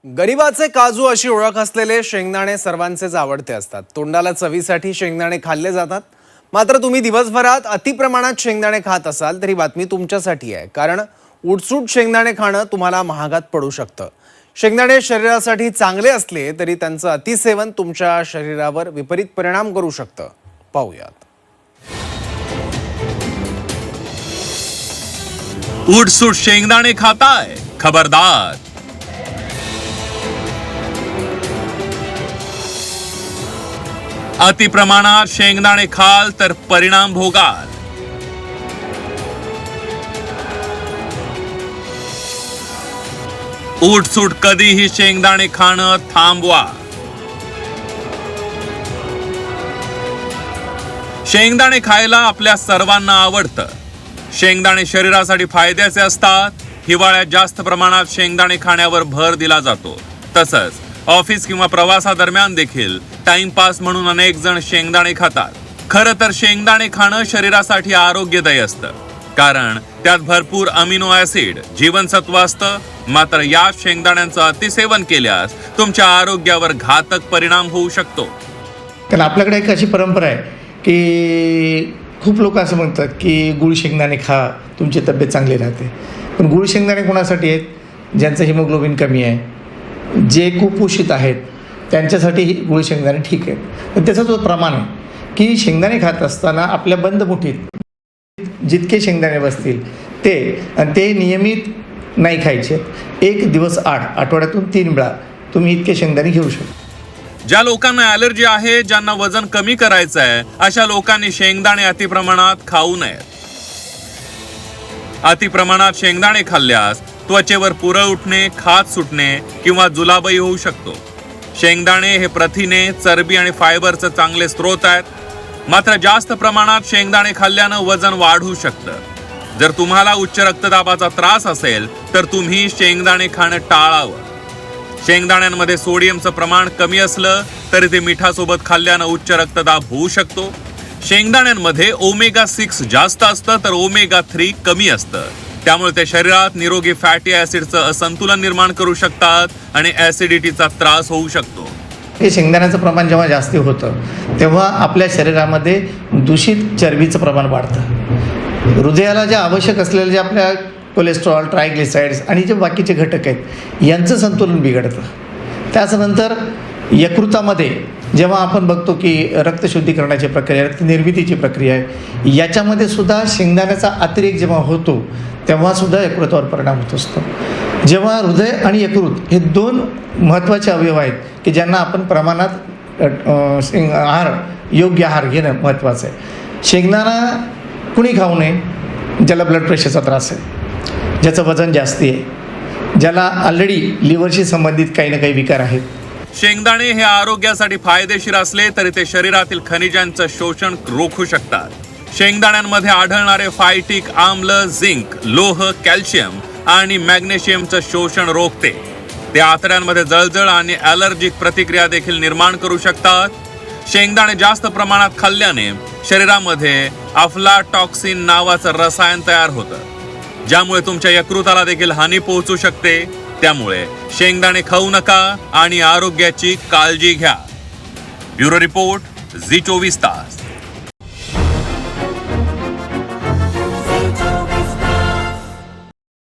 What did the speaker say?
गरिबाचे काजू अशी ओळख असलेले शेंगदाणे सर्वांचेच आवडते असतात। तोंडाला चवीसाठी शेंगदाणे खाल्ले जातात। मात्र तुम्ही दिवसभरात अतिप्रमाणात शेंगदाणे खात असाल तरी बातमी तुमच्यासाठी आहे, कारण उठसूट शेंगदाणे खाणं तुम्हाला महागात पडू शकतं। शेंगदाणे शरीरासाठी चांगले असले तरी त्यांचं अतिसेवन तुमच्या शरीरावर विपरीत परिणाम करू शकतं। पाहूयात। उठसूट शेंगदाणे खाताय, खबरदार। अति प्रमाणात शेंगदाणे खाल तर परिणाम भोगाल। उठसूट कधीही शेंगदाणे खाणं थांबवा। शेंगदाणे खायला आपल्या सर्वांना आवडतं। शेंगदाणे शरीरासाठी फायद्याचे असतात। हिवाळ्यात जास्त प्रमाणात शेंगदाणे खाण्यावर भर दिला जातो। तसंच ऑफिस किंवा प्रवासादरम्यान देखील टाइमपास म्हणून अनेक जण शेंगदाणे खातात। खरं तर शेंगदाणे खाणं शरीरासाठी आरोग्यदायी असतं, कारण त्यात भरपूर अमिनो ऍसिड, जीवनसत्व असतं। मात्र या शेंगदाण्यांचं अतिसेवन केल्यास तुमच्या आरोग्यावर घातक परिणाम होऊ शकतो। कारण आपल्याकडे एक अशी परंपरा आहे की खूप लोक असं म्हणतात की गुळ शेंगदाणे खा, तुमची तब्येत चांगली राहते। पण गुळ शेंगदाणे कोणासाठी आहेत? ज्यांचं हिमोग्लोबिन कमी आहे, जे कुपोषित आहेत, त्यांच्यासाठी गुळ शेंगदाणे ठीक आहेत। पण त्याचा जो प्रमाण आहे की शेंगदाणे खात असताना आपल्या बंद मुठीत जितके शेंगदाणे बसतील ते, आणि ते नियमित नाही खायचे। एक दिवस आठवड्यातून 3 वेळा तुम्ही इतके शेंगदाणे घेऊ शकता। ज्या लोकांना ॲलर्जी आहे, ज्यांना वजन कमी करायचं आहे, अशा लोकांनी शेंगदाणे अतिप्रमाणात खाऊ नयेत। अतिप्रमाणात शेंगदाणे खाल्ल्यास त्वचेवर पुरळ उठणे, खाज सुटणे किंवा जुलाबही होऊ शकतो। शेंगदाणे हे प्रथिने, चरबी आणि फायबरचे चांगले स्रोत आहेत। मात्र जास्त प्रमाणात शेंगदाणे खाल्ल्यानं वजन वाढू शकतं। जर तुम्हाला उच्च रक्तदाबाचा त्रास असेल तर तुम्ही शेंगदाणे खाणं टाळावं। शेंगदाण्यांमध्ये सोडियमचं प्रमाण कमी असलं तरी ते मिठासोबत खाल्ल्यानं उच्च रक्तदाब होऊ शकतो। शेंगदाण्यांमध्ये ओमेगा 6 जास्त असतं तर ओमेगा 3 कमी असतं, त्यामुळे ते शरीरात निरोगी फॅटी ऍसिडचं असंतुलन निर्माण करू शकतात आणि ऍसिडिटीचा त्रास होऊ शकतो। हे शेंगदाण्याचं प्रमाण जेव्हा जास्त होतं तेव्हा आपल्या शरीरामध्ये दूषित चरबीचं प्रमाण वाढतं। हृदयाला जे आवश्यक असलेले जे आपल्या कोलेस्ट्रॉल, ट्रायग्लिसाइड्स आणि जे बाकीचे घटक आहेत यांचं संतुलन बिघडतं। त्याच्यानंतर यकृतामध्ये जेव्हा आपण बघतो की रक्तशुद्धीकरणाची प्रक्रिया, रक्तनिर्मितीची प्रक्रिया आहे, याच्यामध्ये सुद्धा शेंगदाण्याचा अतिरेक जेव्हा होतो तेव्हा सुद्धा यकृतावर परिणाम होत असतो। जेव्हा हृदय आणि यकृत हे 2 महत्त्वाचे अवयव आहेत की ज्यांना आपण प्रमाणात योग्य आहार घेणं महत्त्वाचं आहे। शेंगदाणा कुणी खाऊ नये? ज्याला ब्लड प्रेशरचा त्रास आहे, ज्याचं वजन जास्ती आहे, ज्याला ऑलरेडी लिव्हरशी संबंधित काही ना काही विकार आहेत। शेंगदाणे हे आरोग्यासाठी फायदेशीर असले तरी ते शरीरातील खनिजांचं शोषण रोखू शकतात। शेंगदाण्यांमध्ये आढळणारे फायटिक आम्ल, झिंक, लोह, कॅल्शियम आणि मॅग्नेशियमचं शोषण रोखते। ते आतड्यांमध्ये जळजळ आणि ॲलर्जिक प्रतिक्रिया देखील निर्माण करू शकतात। शेंगदाणे जास्त प्रमाणात खाल्ल्याने शरीरामध्ये अफ्लाटॉक्सिन नावाचं रसायन तयार होतं, ज्यामुळे तुमच्या यकृताला देखील हानी पोहोचू शकते। त्यामुळे शेंगदाणे खाऊ नका आणि आरोग्याची काळजी घ्या। ब्युरो रिपोर्ट, झी 24 तास।